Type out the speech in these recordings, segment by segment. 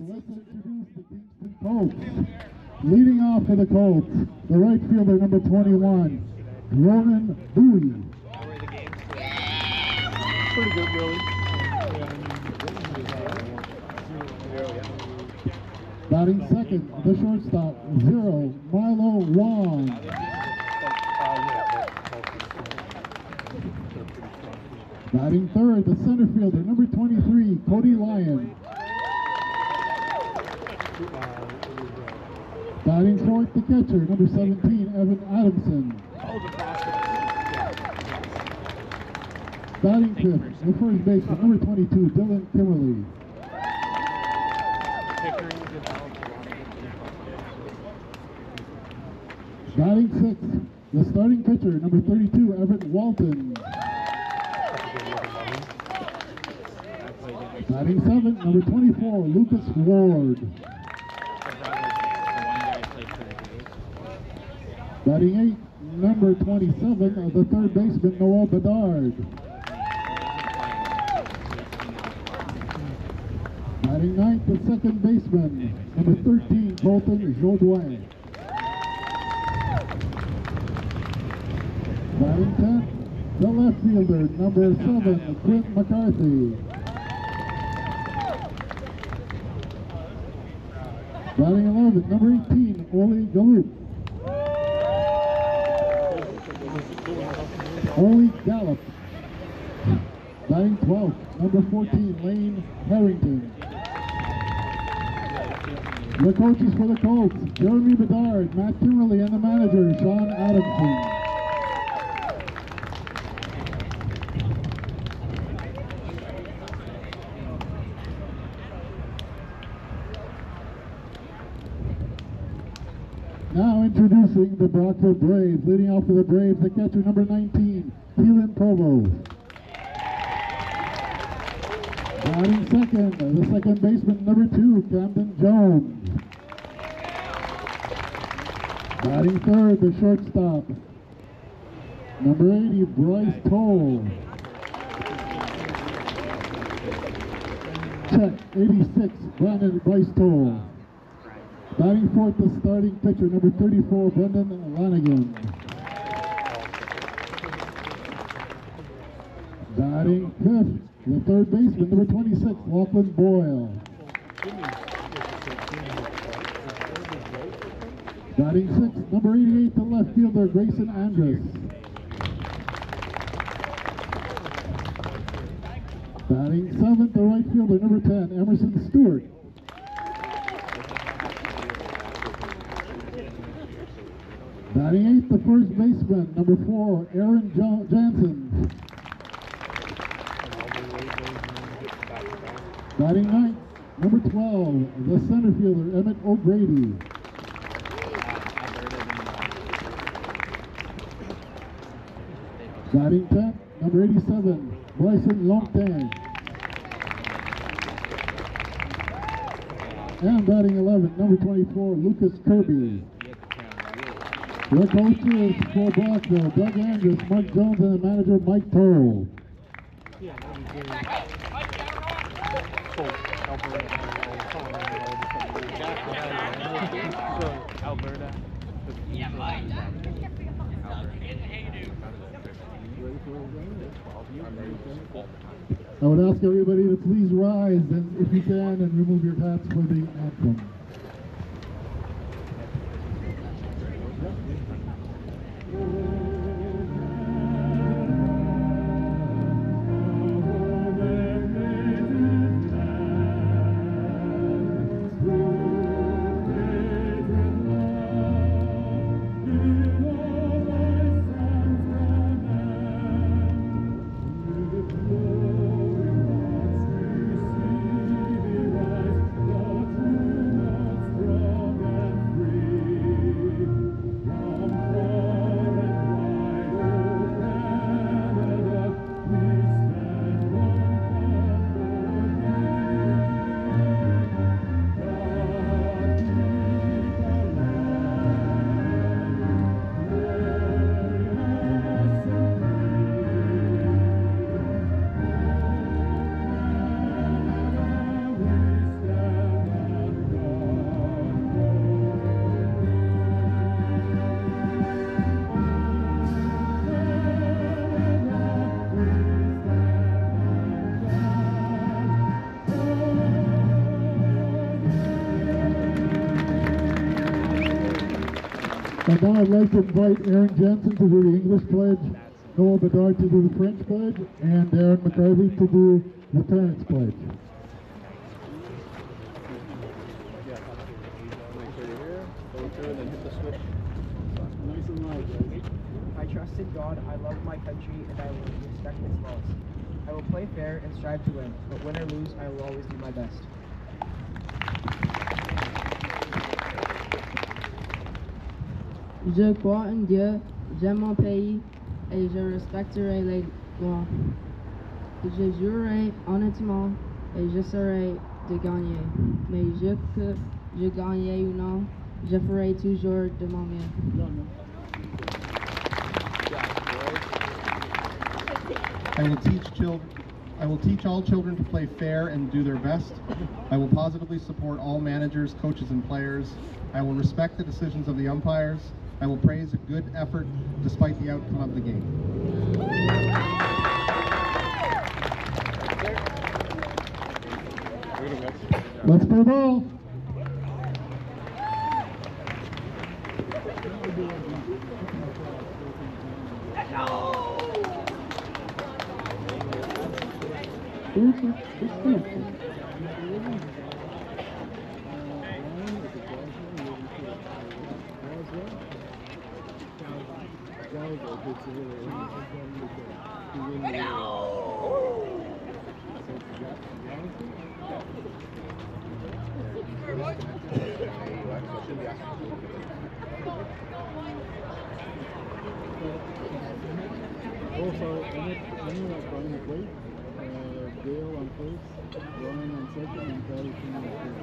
let's introduce the Kingston Colts. Leading off for the Colts, the right fielder, number 21, Ronan Bowie. Pretty good, really. Batting second, the shortstop, 0, Milo Wong. Batting third, the center fielder, number 23, Cody Lyon. Batting fourth, the catcher, number 17, Evan Adamson. Batting fifth, the first baseman, number 22, Dylan Kimmerly. Batting sixth, the starting pitcher, number 32, Everett Walton. Batting seventh, number 24, Lucas Ward. Batting eighth, number 27, the third baseman, Noel Bedard. Batting ninth, the second baseman, number 13, Colton Jodoin. Batting 10th, the left fielder, number 7, Clint McCarthy. Batting 11th, number 18, Oli Gallup. Oli Gallup. Batting 12th, number 14, Lane Harrington. The coaches for the Colts, Jeremy Bedard, Matt Kimmerly, and the manager, Sean Adamson. Now introducing the Brockville Braves. Leading off for the Braves, the catcher, number 19, Keelan Provo. Batting second, the second baseman, number 2, Camden Jones. Batting third, the shortstop, number 80, Bryce Toll. Check, 86, Brandon Bryce Toll. Batting fourth, the starting pitcher, number 34, Brendan Lanigan. Batting fifth, the third baseman, number 26, Lachlan Boyle. Batting sixth, number 88, the left fielder, Grayson Andrus. Batting seventh, the right fielder, number 10, Emerson Stewart. Batting eighth, the first baseman, number 4, Aaron Jansen. Batting ninth, number 12, the center fielder, Emmett O'Grady. Batting 10th, number 87, Bryson Longtang. And batting 11th, number 24, Lucas Kirby. The coaches for Brockville, Doug Andrews, Mike Jones, and the manager, Mike Toll. I would ask everybody to please rise, and if you can, and remove your hats for the anthem. And now I'd like to invite Aaron Jensen to do the English pledge, Noel Bedard to do the French pledge, and Darren McCarthy to do the parents pledge. I trust in God, I love my country, and I will respect its laws. I will play fair and strive to win, but win or lose, I will always do my best. Je crois en Dieu, j'aime mon pays et je respecterai les lois. Je jurerai honnêtement et j'essaierai de gagner. Mais que je gagne ou non, je ferai toujours de mon mieux. I will teach all children to play fair and do their best. I will positively support all managers, coaches, and players. I will respect the decisions of the umpires. I will praise a good effort despite the outcome of the game. Let's play ball. Also, any like on the plate, Dale on first, Ryan on second, and Patterson on third.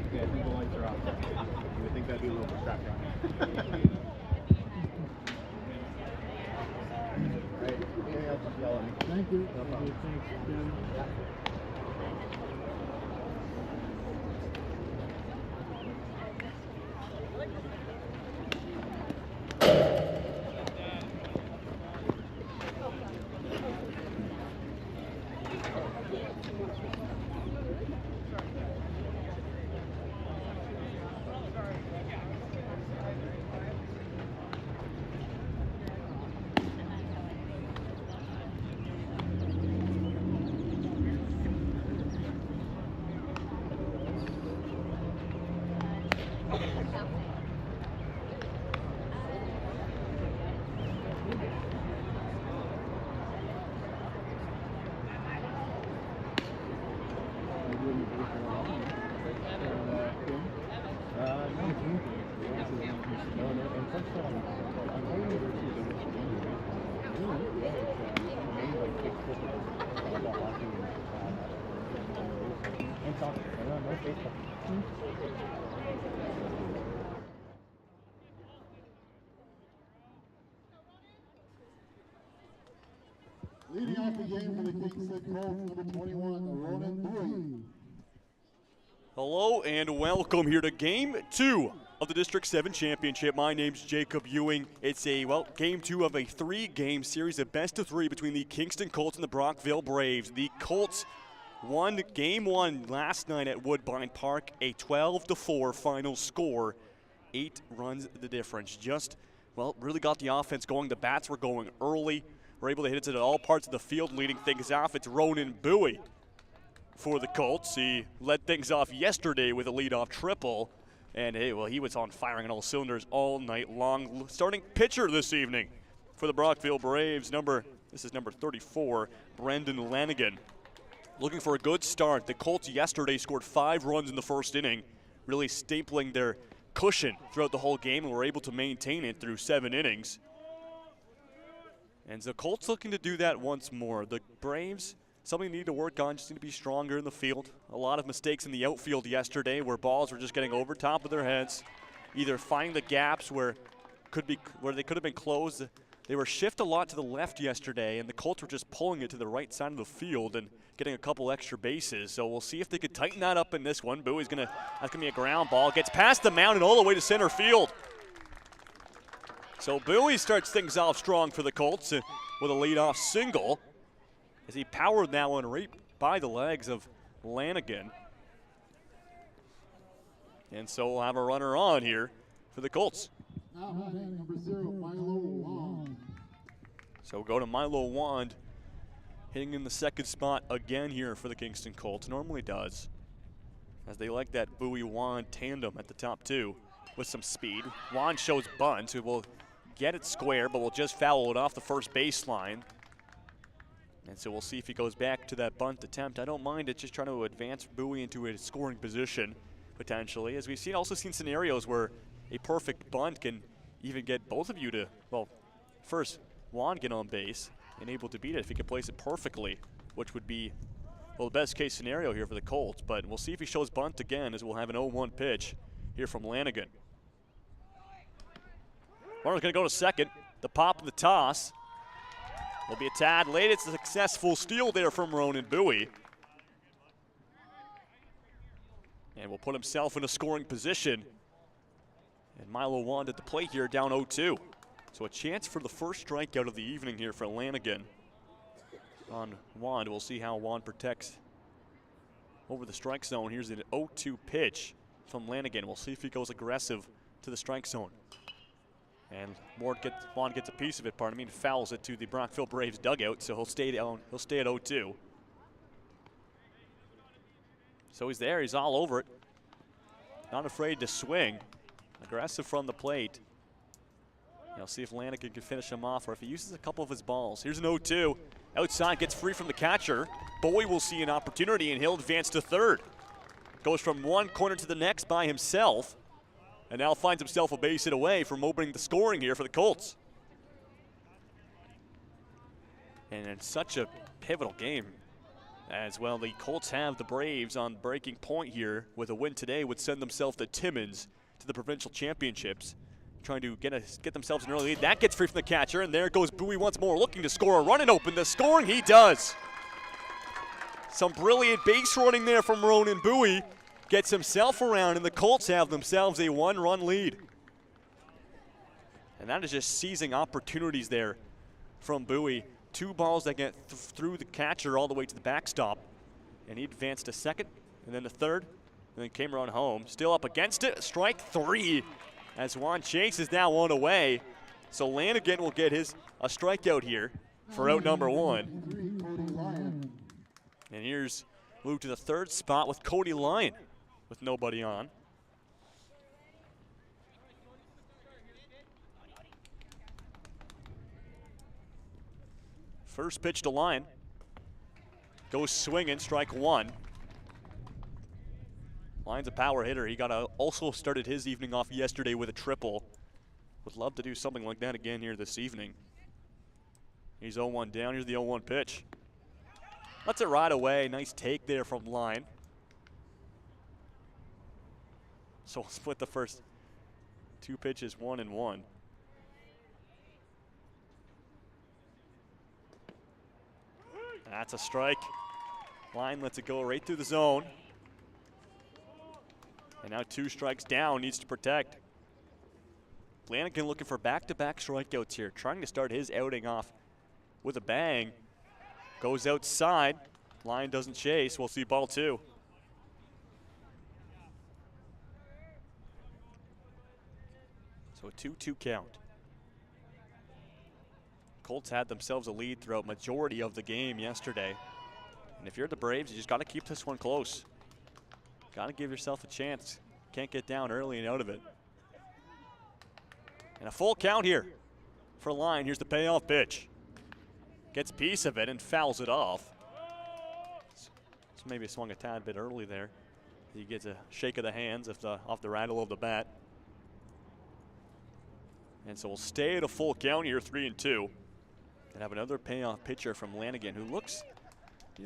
Okay, I think the lights are off. You would think that'd be a little distracting. Right. Anything else, just yell at me. Thank you. No problem. Thanks, Ken. Leading off the game for the Kingston Colts, number 21, Ronan Bowie. Hello and welcome here to Game 2 of the District 7 Championship. My name's Jacob Ewing. It's Game 2 of a 3-game series, a best-of-3 between the Kingston Colts and the Brockville Braves. The Colts won Game 1 last night at Woodbine Park, a 12-4 final score. 8 runs the difference. Really got the offense going. The bats were going early. We're able to hit it to all parts of the field, leading things off. It's Ronan Bowie for the Colts. He led things off yesterday with a leadoff triple. And he was on firing on all cylinders all night long. Starting pitcher this evening for the Brockville Braves, this is number 34, Brendan Lanigan. Looking for a good start. The Colts yesterday scored 5 runs in the first inning, really stapling their cushion throughout the whole game, and were able to maintain it through 7 innings. And the Colts looking to do that once more. The Braves something you need to work on, just need to be stronger in the field. A lot of mistakes in the outfield yesterday where balls were just getting over top of their heads, either finding the gaps where they could have been closed. They were shift a lot to the left yesterday, and the Colts were just pulling it to the right side of the field and getting a couple extra bases. So we'll see if they could tighten that up in this one. Bowie's that's gonna be a ground ball. Gets past the mound and all the way to center field. So Bowie starts things off strong for the Colts with a leadoff single as he powered that one right by the legs of Lanigan. And so we'll have a runner on here for the Colts. Now batting number 0, Milo Wand. So we'll go to Milo Wand, hitting in the second spot again here for the Kingston Colts. Normally does, as they like that Bowie-Wand tandem at the top two with some speed. Wand shows bunt, who will get it square, but will just foul it off the first baseline. And so we'll see if he goes back to that bunt attempt. I don't mind it, just trying to advance Bowie into a scoring position, potentially. As we've also seen scenarios where a perfect bunt can even get both of you to, well, first, Wand get on base and able to beat it if he can place it perfectly, which would be, well, the best case scenario here for the Colts. But we'll see if he shows bunt again, as we'll have an 0-1 pitch here from Lanigan. Runner's gonna go to second. The pop and the toss will be a tad late. It's a successful steal there from Ronan Bowie. And will put himself in a scoring position. And Milo Wand at the plate here, down 0-2. So a chance for the first strikeout of the evening here for Lanigan on Wand. We'll see how Wand protects over the strike zone. Here's an 0-2 pitch from Lanigan. We'll see if he goes aggressive to the strike zone. And Wand gets a piece of it, and fouls it to the Brockville Braves dugout, so he'll stay down. He'll stay at 0-2. So he's there, he's all over it. Not afraid to swing. Aggressive from the plate. I'll see if Lanigan can finish him off or if he uses a couple of his balls. Here's an 0-2. Outside, gets free from the catcher. Bowie will see an opportunity and he'll advance to third. Goes from one corner to the next by himself. And now finds himself a base hit away from opening the scoring here for the Colts. And it's such a pivotal game as well. The Colts have the Braves on breaking point here. With a win today would send themselves to Timmins to the provincial championships, trying to get themselves an early lead. That gets free from the catcher, and there goes Bowie once more, looking to score a run and open the scoring. He does. Some brilliant base running there from Ronan Bowie. Gets himself around, and the Colts have themselves a 1-run lead. And that is just seizing opportunities there from Bowie. Two balls that get through the catcher all the way to the backstop. And he advanced to second, and then to third, and then came around home. Still up against it, strike three. As Juan chases that one away. So Lanigan will get a strikeout here for out number one. And here's moved to the third spot with Cody Lyon with nobody on. First pitch to Lyon. Goes swinging, strike one. Lyon's a power hitter. He also started his evening off yesterday with a triple. Would love to do something like that again here this evening. He's 0-1 down. Here's the 0-1 pitch. Lets it ride away. Nice take there from Lyon. So we'll split the first two pitches, 1-1. That's a strike. Lyon lets it go right through the zone. And now 2 strikes down, needs to protect. Lanigan looking for back-to-back strikeouts here, trying to start his outing off with a bang. Goes outside. Lyon doesn't chase. We'll see ball 2. So a 2-2 count. Colts had themselves a lead throughout majority of the game yesterday. And if you're the Braves, you just got to keep this one close. Got to give yourself a chance. Can't get down early and out of it. And a full count here for Lyon. Here's the payoff pitch. Gets a piece of it and fouls it off. So maybe swung a tad bit early there. He gets a shake of the hands off the rattle of the bat. And so we'll stay at a full count here, 3-2. And have another payoff pitcher from Lanigan, who looks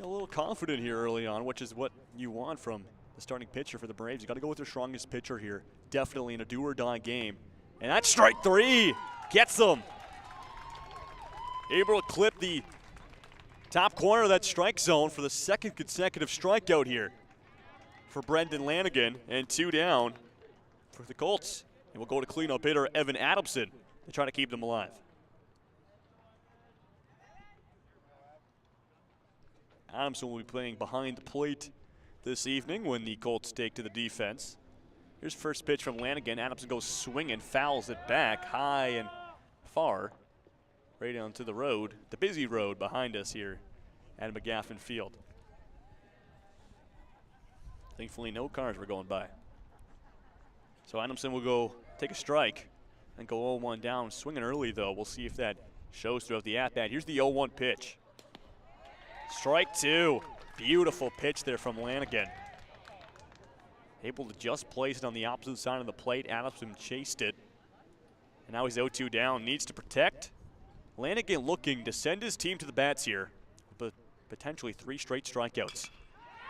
a little confident here early on, which is what you want from the starting pitcher for the Braves. You got to go with your strongest pitcher here, definitely in a do-or-die game. And that's strike 3, gets them. Able to clip the top corner of that strike zone for the second consecutive strikeout here for Brendan Lanigan, and 2 down for the Colts. And we'll go to cleanup hitter Evan Adamson to try to keep them alive. Adamson will be playing behind the plate this evening when the Colts take to the defense. Here's first pitch from Lanigan. Adamson goes swinging, fouls it back high and far, right onto the road, the busy road behind us here at McGaffin Field. Thankfully, no cars were going by. So Adamson will go take a strike and go 0-1 down. Swinging early, though. We'll see if that shows throughout the at-bat. Here's the 0-1 pitch. Strike 2. Beautiful pitch there from Lanigan. Able to just place it on the opposite side of the plate. Adamson chased it. And now he's 0-2 down. Needs to protect. Lanigan looking to send his team to the bats here, but potentially 3 straight strikeouts.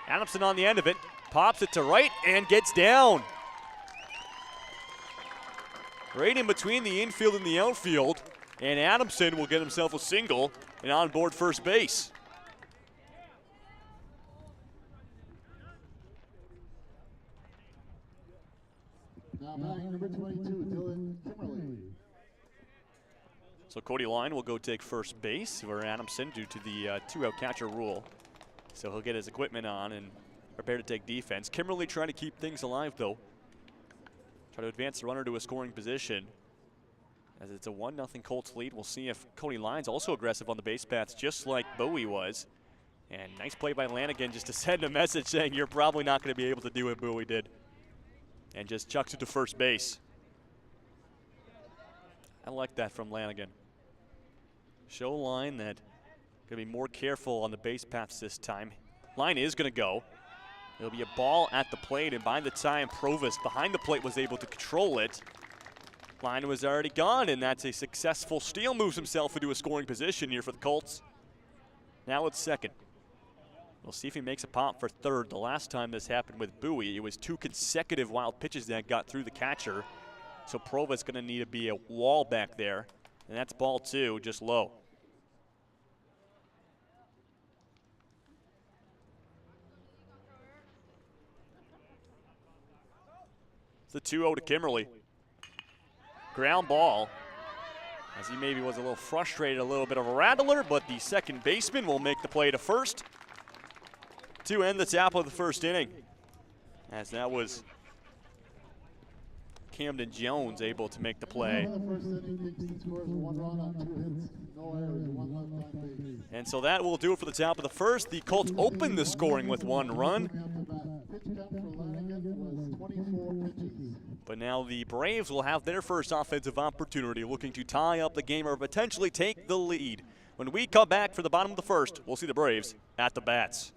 Adamson on the end of it. Pops it to right and gets down. Right in between the infield and the outfield. And Adamson will get himself a single and on board first base. Now batting number 22, Dylan Kimmerly. So Cody Line will go take first base for Adamson due to the 2-out catcher rule. So he'll get his equipment on and prepare to take defense. Kimmerly trying to keep things alive, though. Try to advance the runner to a scoring position. As it's a 1-0 Colts lead, we'll see if Cody Line's also aggressive on the base paths, just like Bowie was. And nice play by Lanigan just to send a message saying you're probably not going to be able to do what Bowie did. And just chucks it to first base. I like that from Lanigan. Show Line that going to be more careful on the base paths this time. Line is going to go. There'll be a ball at the plate, and by the time Provost behind the plate was able to control it, Line was already gone, and that's a successful steal. Moves himself into a scoring position here for the Colts. Now it's second. We'll see if he makes a pop for third. The last time this happened with Bowie, it was 2 consecutive wild pitches that got through the catcher. So Provost going to need to be a wall back there, and that's ball 2, just low. It's the 2-0 to Kimmerly. Ground ball, as he maybe was a little frustrated, a little bit of a rattler, but the second baseman will make the play to first to end the top of the first inning. As that was Camden Jones able to make the play. And so that will do it for the top of the first. The Colts open the scoring with 1 run. But now the Braves will have their first offensive opportunity, looking to tie up the game or potentially take the lead. When we come back for the bottom of the first, we'll see the Braves at the bats.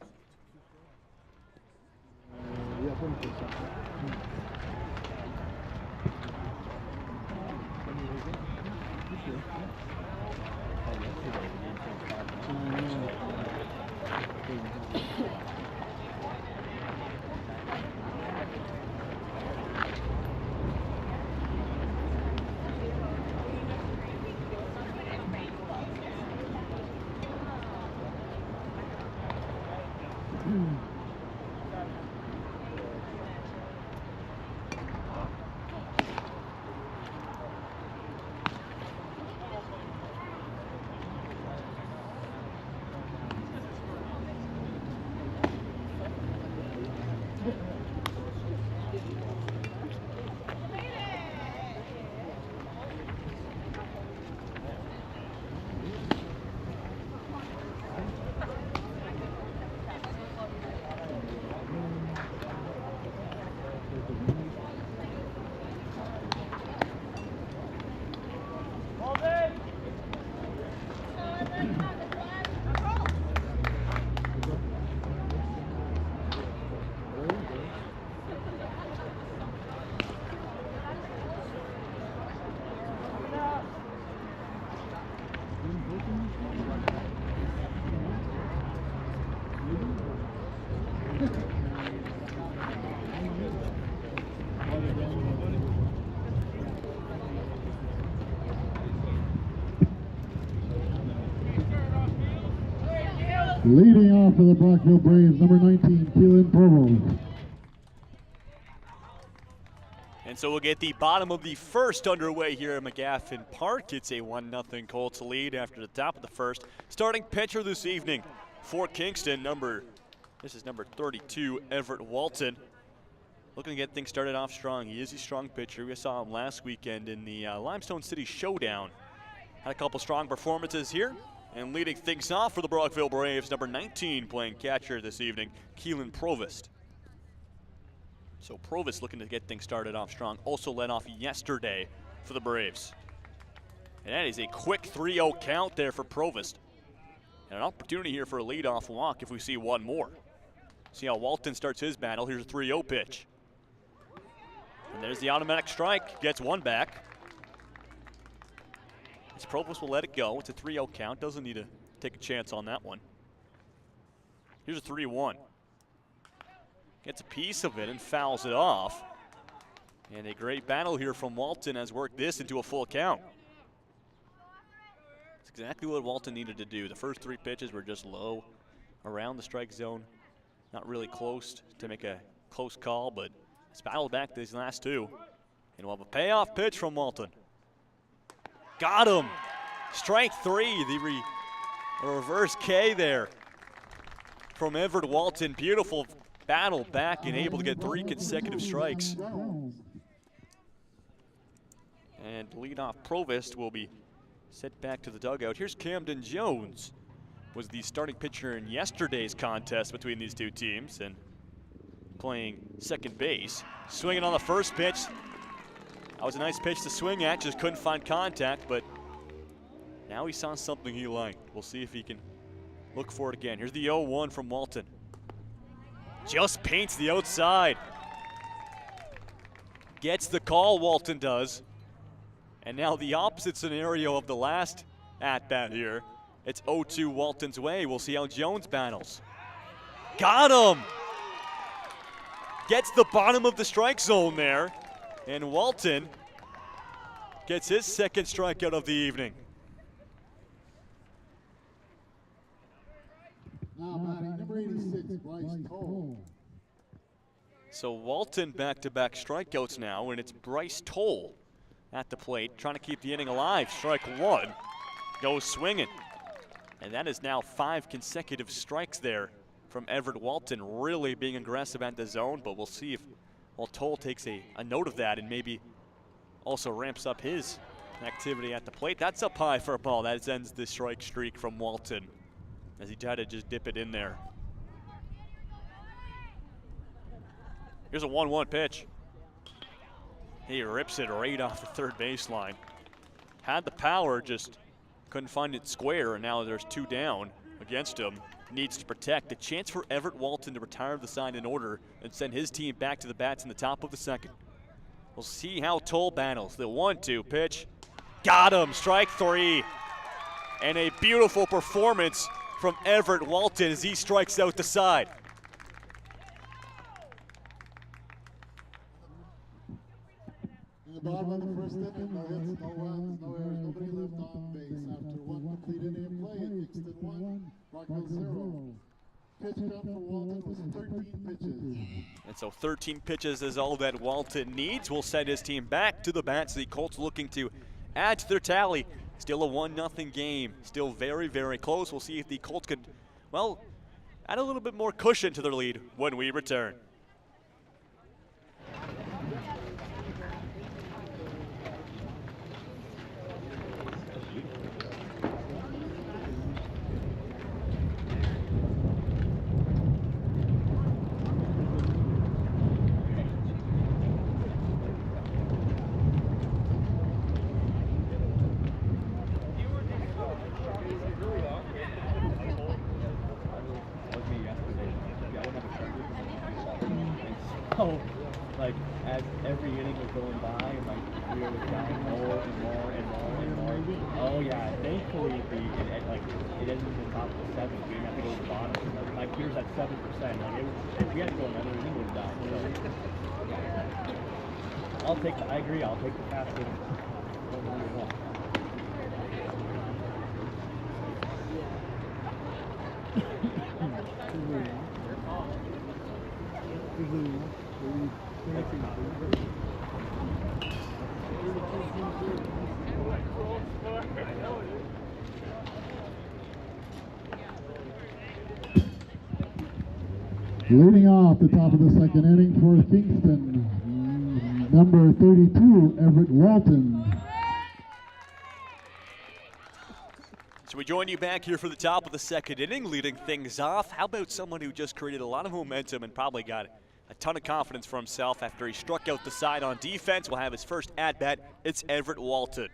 Leading off for the Brockville Braves, number 19, Keelan Provost. And so we'll get the bottom of the first underway here at McGaffin Park. It's a 1-0 Colts lead after the top of the first. Starting pitcher this evening for Kingston, this is number 32, Everett Walton. Looking to get things started off strong. He is a strong pitcher. We saw him last weekend in the Limestone City Showdown. Had a couple strong performances here. And leading things off for the Brockville Braves, number 19 playing catcher this evening, Keelan Provost. So Provost looking to get things started off strong. Also led off yesterday for the Braves. And that is a quick 3-0 count there for Provost. And an opportunity here for a leadoff walk if we see one more. See how Walton starts his battle. Here's a 3-0 pitch. And there's the automatic strike. Gets one back. As Provost will let it go. It's a 3-0 count. Doesn't need to take a chance on that one. Here's a 3-1. Gets a piece of it and fouls it off. And a great battle here from Walton has worked this into a full count. It's exactly what Walton needed to do. The first three pitches were just low around the strike zone. Not really close to make a close call, but he's battled back these last two. And we'll have a payoff pitch from Walton. Got him. Strike three, the reverse K there from Everett Walton. Beautiful battle back and able to get 3 consecutive strikes. And leadoff Provost will be sent back to the dugout. Here's Camden Jones, was the starting pitcher in yesterday's contest between these two teams and playing second base. Swinging on the first pitch. That was a nice pitch to swing at, just couldn't find contact, but now he saw something he liked. We'll see if he can look for it again. Here's the 0-1 from Walton. Just paints the outside. Gets the call, Walton does. And now the opposite scenario of the last at-bat here. It's 0-2 Walton's way. We'll see how Jones battles. Got him! Gets the bottom of the strike zone there. And Walton gets his second strikeout of the evening. Now batting number 86, Bryce Toll. So Walton back-to-back strikeouts now, and it's Bryce Toll at the plate, trying to keep the inning alive. Strike one, goes swinging. And that is now 5 consecutive strikes there from Everett Walton, really being aggressive at the zone, but we'll see if Toll takes a note of that and maybe also ramps up his activity at the plate. That's up high for a ball. That ends the strike streak from Walton as he tried to just dip it in there. Here's a 1-1 pitch. He rips it right off the third baseline. Had the power, just couldn't find it square, and now there's 2 down against him. Needs to protect. A chance for Everett Walton to retire the side in order and send his team back to the bats in the top of the second. We'll see how Toll battles. The 1-2 pitch. Got him. Strike 3. And a beautiful performance from Everett Walton as he strikes out the side. In the bottom of the first inning, no hits, no runs, no errors, nobody left on base. After 1 complete inning of play, Kingston 1, Brockville 0. Pitch count for Walton was 13 pitches. And so 13 pitches is all that Walton needs. Will send his team back to the bats. The Colts looking to add to their tally. Still a 1-0 game. Still very, very close. We'll see if the Colts could, well, add a little bit more cushion to their lead when we return. So, like, as every inning was going by, and like we were down more and more and more and more. Oh yeah, thankfully it ended in the top of the 7th. We didn't have to go to the bottom. Like, my peers at 7%. Like, if we had to go another inning, we would have died. So, I agree. I'll take the fast inning. Don't Usually, you know, maybe 32. Leading off the top of the second inning for Kingston, number 32, Everett Walton. So we join you back here for the top of the second inning, leading things off. How about someone who just created a lot of momentum and probably got a ton of confidence for himself after he struck out the side on defense? Will have his first at-bat. It's Everett Walton.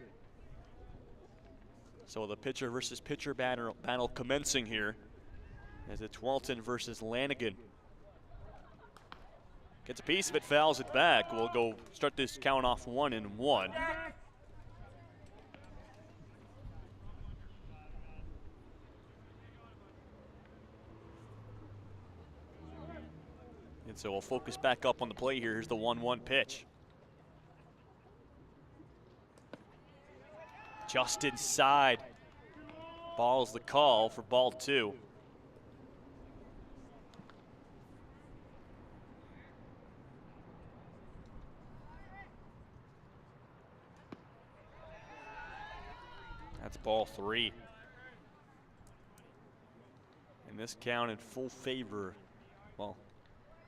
So the pitcher versus pitcher battle commencing here as it's Walton versus Lanigan. Gets a piece of it, fouls it back. We'll go start this count off 1-1. And so we'll focus back up on the play here. Here's the 1-1 pitch. Just inside. Ball's the call for ball 2. That's ball 3. And this count in full favor, well,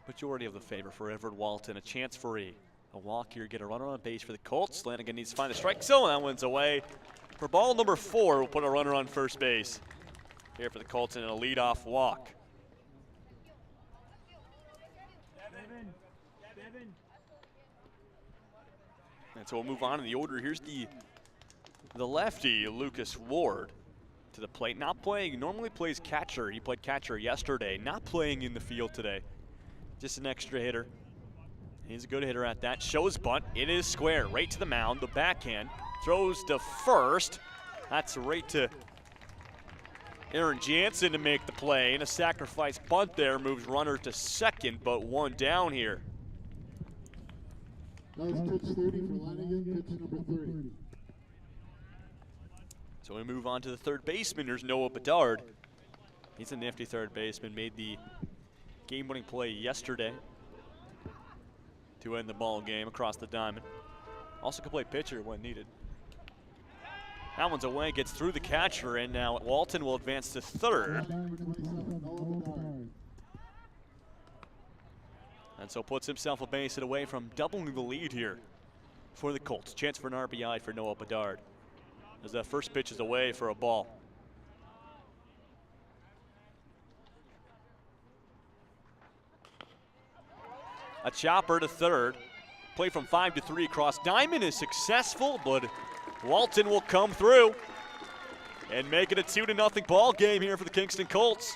majority of the favor for Everett Walton. A chance for a walk here, get a runner on base for the Colts. Lanigan needs to find the strike zone. That one's away. For ball number 4, we'll put a runner on first base here for the Colts in a leadoff walk. And so we'll move on in the order. Here's the lefty, Lucas Ward, to the plate. Not playing, normally plays catcher. He played catcher yesterday. Not playing in the field today. Just an extra hitter. He's a good hitter at that. Shows bunt. It is square. Right to the mound. The backhand. Throws to first. That's right to Aaron Jansen to make the play. And a sacrifice bunt there moves runner to second, but one down here. That was pitch 30 for Lanigan, pitch number 30. So we move on to the third baseman. There's Noah Bedard. He's a nifty third baseman. Made the game-winning play yesterday to end the ball game across the diamond. Also can play pitcher when needed. That one's away, gets through the catcher, and now Walton will advance to third. And so puts himself a base hit away from doubling the lead here for the Colts. Chance for an RBI for Noah Bedard, as that first pitch is away for a ball. A chopper to third. Play from 5 to 3 across diamond is successful, but Walton will come through and make it a 2-0 ball game here for the Kingston Colts.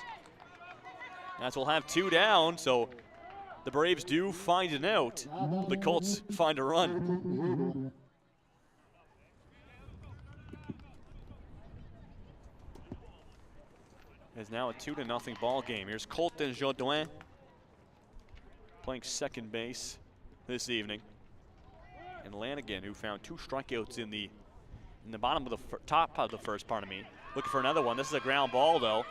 As we'll have 2 down, so the Braves do find an out. The Colts find a run. It's now a 2-0 ball game. Here's Colton Jodouin playing second base this evening. And Lanigan, who found 2 strikeouts in the bottom of the top of the first, pardon me. Looking for another one. This is a ground ball though.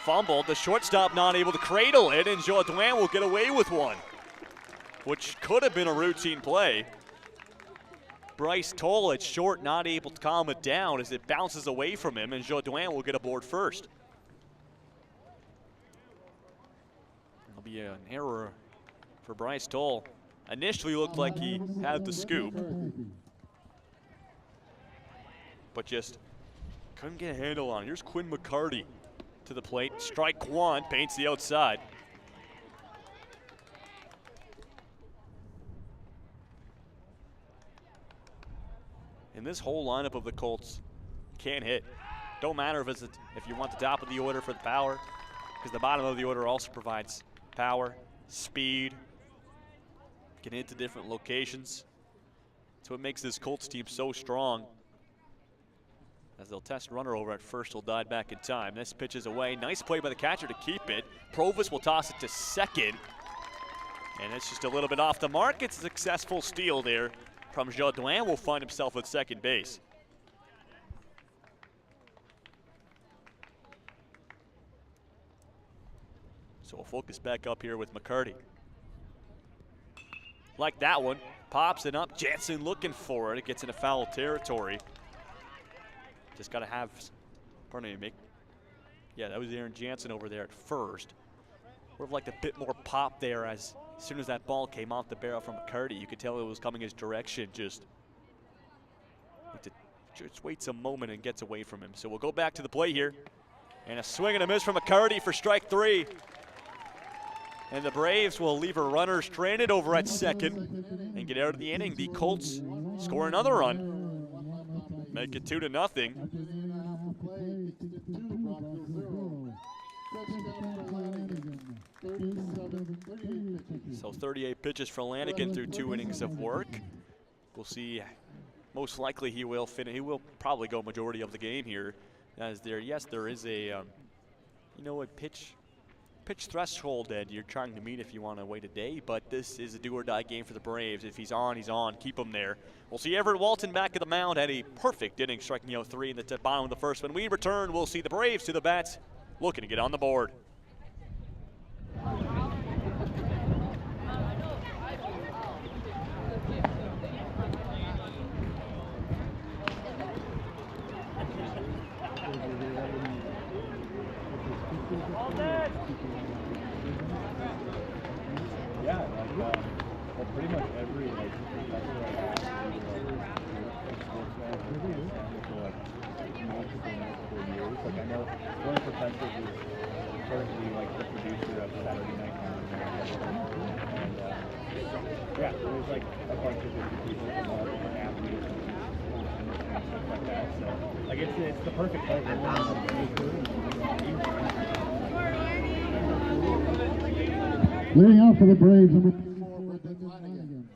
Fumbled, the shortstop not able to cradle it, and Jodouin will get away with one, which could have been a routine play. Bryce Toll at short, not able to calm it down as it bounces away from him, and Jodouin will get aboard first. There'll be an error for Bryce Toll. Initially looked like he had the scoop, but just couldn't get a handle on it. Here's Quinn McCarty to the plate. Strike 1, paints the outside. And this whole lineup of the Colts can't hit. Don't matter if you want the top of the order for the power, because the bottom of the order also provides power, speed, can hit to different locations. That's what makes this Colts team so strong. As they'll test runner over at first, will dive back in time. This pitch is away. Nice play by the catcher to keep it. Provis will toss it to second. And it's just a little bit off the mark. It's a successful steal there from Jodouin. Will find himself at second base. So we'll focus back up here with McCarty. like that one. Pops it up. Jansen looking for it. It gets into foul territory. Just got to have, pardon me, yeah, that was Aaron Jansen over there at first. Would have liked a bit more pop there as soon as that ball came off the barrel from McCarty. You could tell it was coming his direction. Just waits a moment and gets away from him. So we'll go back to the play here. And a swing and a miss from McCarty for strike 3. And the Braves will leave a runner stranded over at second and get out of the inning. The Colts score another run. Make it 2-0. So 38 pitches for Lanigan through 2 innings of work. We'll see. Most likely he will finish. He will probably go majority of the game here. As there, yes, there is a, you know, a pitch threshold that you're trying to meet if you want to wait a day, but this is a do-or-die game for the Braves. If he's on, he's on. Keep him there. We'll see Everett Walton back at the mound, had a perfect inning, striking out 3 in the bottom of the first. When we return, we'll see the Braves to the bats, looking to get on the board. Yeah, like, well, pretty much every, like, professor I have sports management for, like, multiple years. Like, I know one of the professors is currently, like, the producer of Saturday Night Live. And, yeah, there's, like, a bunch of different people from all different athletes and stuff like that. So, like, it's the perfect place for Leading out for the Braves, number 4, Flanagan.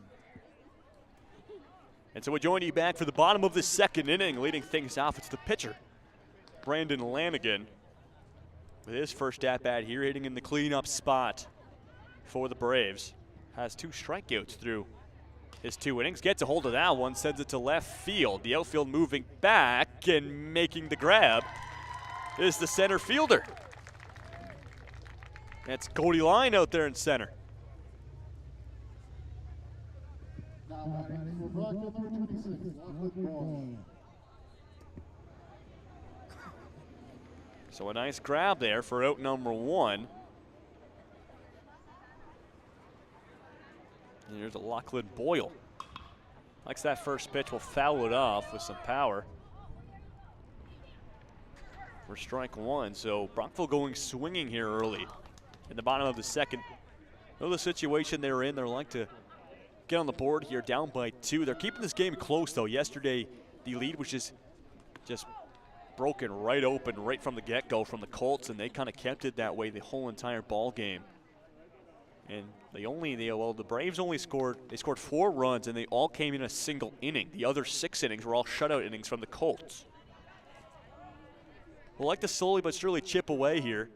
And so we'll join you back for the bottom of the second inning. Leading things off, it's the pitcher, Brandon Lanigan, with his first at-bat here, hitting in the cleanup spot for the Braves. Has 2 strikeouts through his 2 innings. Gets a hold of that one, sends it to left field. The outfield moving back and making the grab is the center fielder. That's Cody Line out there in center. Now batting for Brockville, number 26, Lachlan Ball. So a nice grab there for out number 1. And here's a Lachlan Boyle. Likes that first pitch, will foul it off with some power for strike 1. So Brockville going swinging here early in the bottom of the second. Know the situation they're in. They're like to get on the board here, down by 2. They're keeping this game close, though. Yesterday, the lead was just broken right open right from the get-go from the Colts, and they kind of kept it that way the whole entire ball game. And the Braves only scored 4 runs, and they all came in a single inning. The other 6 innings were all shutout innings from the Colts. We'll like to slowly but surely chip away here.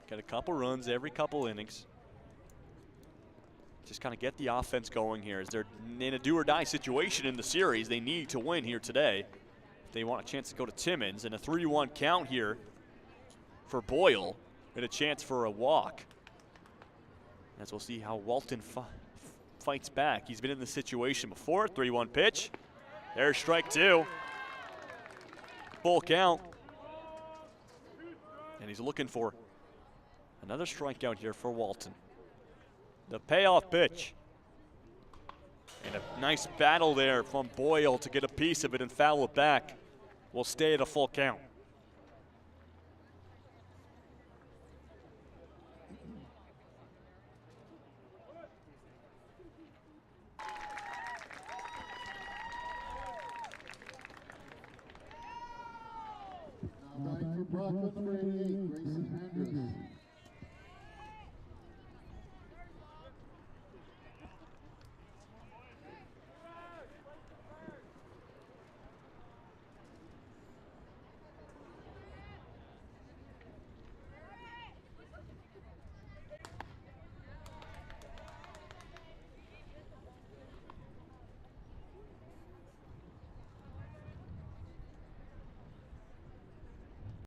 Get a couple runs every couple innings. Just kind of get the offense going here as they're in a do-or-die situation in the series. They need to win here today if they want a chance to go to Timmins. And a 3-1 count here for Boyle and a chance for a walk. As we'll see how Walton fights back. He's been in this situation before. 3-1 pitch. There's strike 2. Full count. And he's looking for another strikeout here for Walton. The payoff pitch. And a nice battle there from Boyle to get a piece of it and foul it back. Will stay at a full count. Now batting for Brockville, number 88,